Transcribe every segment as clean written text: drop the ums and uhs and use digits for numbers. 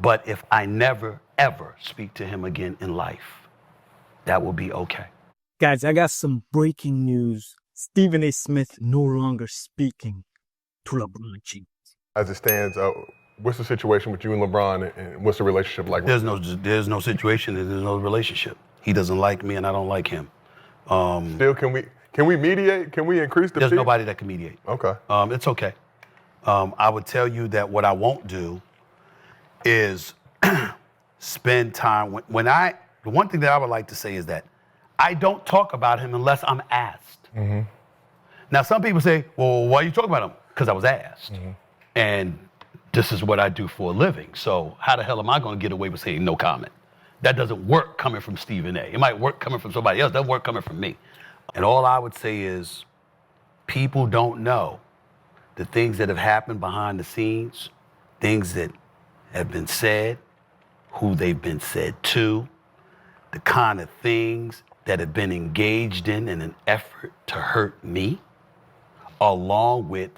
But if I never, ever speak to him again in life, that will be okay. Guys, I got some breaking news. Stephen A. Smith no longer speaking to LeBron James. As it stands, what's the situation with you and LeBron, and what's the relationship like? There's no situation, and there's no relationship. He doesn't like me, and I don't like him. Still, can we mediate? Can we increase the There's fee? nobody that can mediate. Okay. It's okay. I would tell you that what I won't do is spend time the one thing that I would like to say is that I don't talk about him unless I'm asked. Mm-hmm. Now, some people say, well, why are you talking about him? Because I was asked. Mm-hmm. And this is what I do for a living. So how the hell am I going to get away with saying no comment? That doesn't work coming from Stephen A. It might work coming from somebody else. It doesn't work coming from me. And all I would say is people don't know the things that have happened behind the scenes, things that have been said, who they've been said to, the kind of things that have been engaged in an effort to hurt me, along with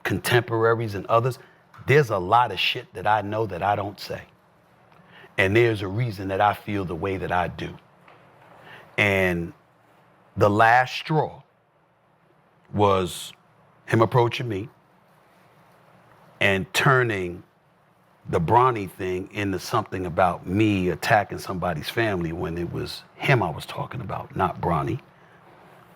contemporaries and others. There's a lot of shit that I know that I don't say. And there's a reason that I feel the way that I do. And the last straw was him approaching me and turning the Bronny thing into something about me attacking somebody's family when it was him I was talking about, not Bronny.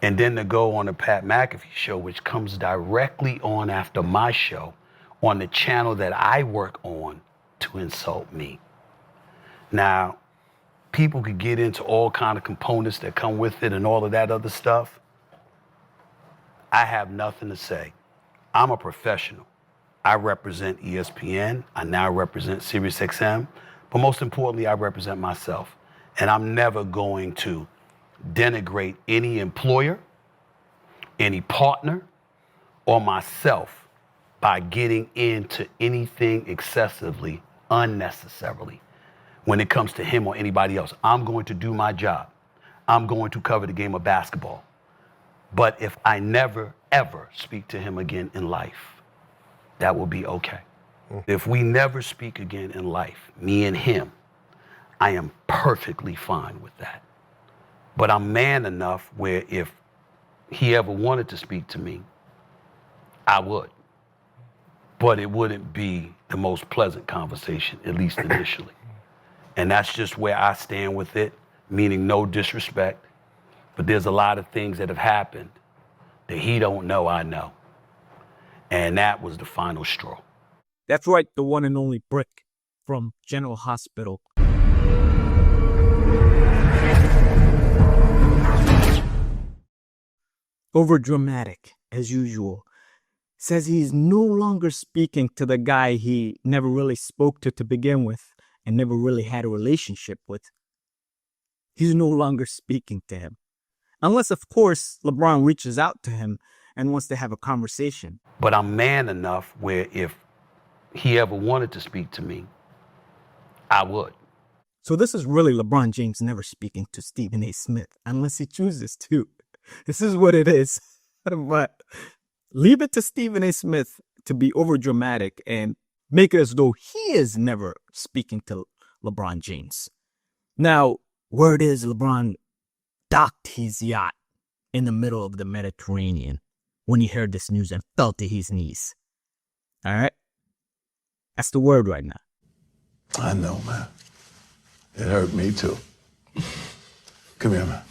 And then to go on the Pat McAfee show, which comes directly on after my show, on the channel that I work on, to insult me. Now, people could get into all kind of components that come with it and all of that other stuff. I have nothing to say. I'm a professional. I represent ESPN. I now represent SiriusXM. But most importantly, I represent myself. And I'm never going to denigrate any employer, any partner, or myself by getting into anything excessively, unnecessarily when it comes to him or anybody else. I'm going to do my job. I'm going to cover the game of basketball. But if I never, ever speak to him again in life, that will be okay. If we never speak again in life, me and him, I am perfectly fine with that. But I'm man enough where if he ever wanted to speak to me, I would. But it wouldn't be the most pleasant conversation, at least initially. And that's just where I stand with it, meaning no disrespect. But there's a lot of things that have happened that he don't know I know. And that was the final straw. That's right, the one and only Brick from General Hospital. Over dramatic, as usual. Says he's no longer speaking to the guy he never really spoke to begin with and never really had a relationship with. He's no longer speaking to him. Unless, of course, LeBron reaches out to him and wants to have a conversation. But I'm man enough where if he ever wanted to speak to me, I would. So this is really LeBron James never speaking to Stephen A. Smith, unless he chooses to. This is what it is. But leave it to Stephen A. Smith to be overdramatic and make it as though he is never speaking to LeBron James. Now, word is LeBron docked his yacht in the middle of the Mediterranean when he heard this news and fell to his knees. All right? That's the word right now. I know, man. It hurt me too. Come here, man.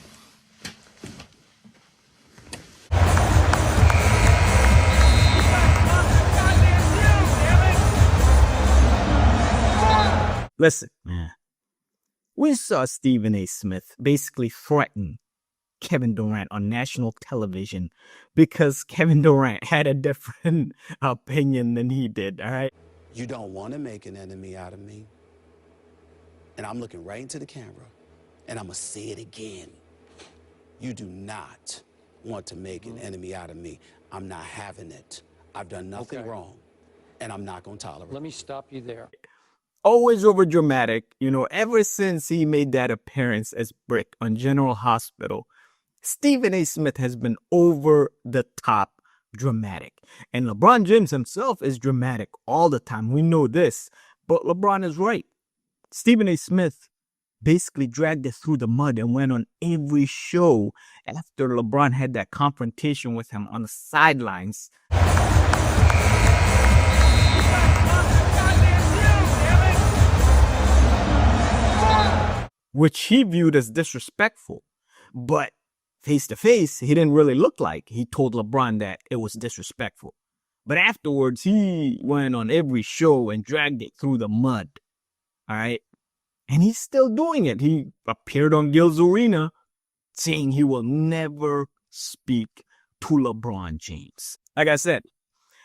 Listen, man. We saw Stephen A. Smith basically threaten Kevin Durant on national television because Kevin Durant had a different opinion than he did, all right? You don't want to make an enemy out of me. And I'm looking right into the camera, and I'm going to say it again. You do not want to make an enemy out of me. I'm not having it. I've done nothing wrong, and I'm not going to tolerate it. Let me stop you there. Always over dramatic, ever since he made that appearance as Brick on General Hospital, Stephen A. Smith has been over the top dramatic. And LeBron James himself is dramatic all the time. We know this. But LeBron is right. Stephen A. Smith basically dragged it through the mud and went on every show after LeBron had that confrontation with him on the sidelines. Which he viewed as disrespectful. But face to face, he didn't really look like he told LeBron that it was disrespectful. But afterwards, he went on every show and dragged it through the mud. All right? And he's still doing it. He appeared on Gil's Arena saying he will never speak to LeBron James. Like I said,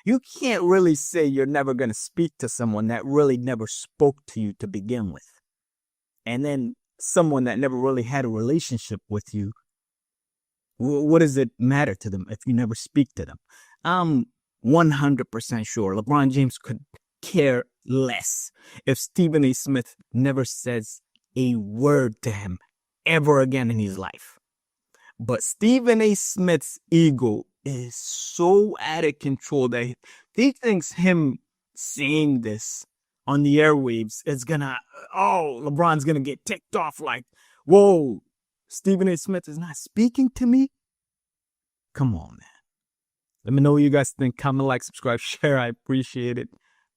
you can't really say you're never going to speak to someone that really never spoke to you to begin with. And then someone that never really had a relationship with you, what does it matter to them if you never speak to them? I'm 100% sure LeBron James could care less if Stephen A. Smith never says a word to him ever again in his life. But Stephen A. Smith's ego is so out of control that he thinks him saying this on the airwaves is LeBron's gonna get ticked off like, whoa, Stephen A. Smith is not speaking to me? Come on, man. Let me know what you guys think. Comment, like, subscribe, share. I appreciate it.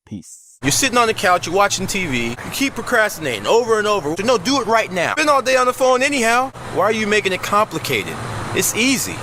Peace. You're sitting on the couch, you're watching TV, you keep procrastinating over and over. No, do it right now. Been all day on the phone anyhow. Why are you making it complicated? It's easy.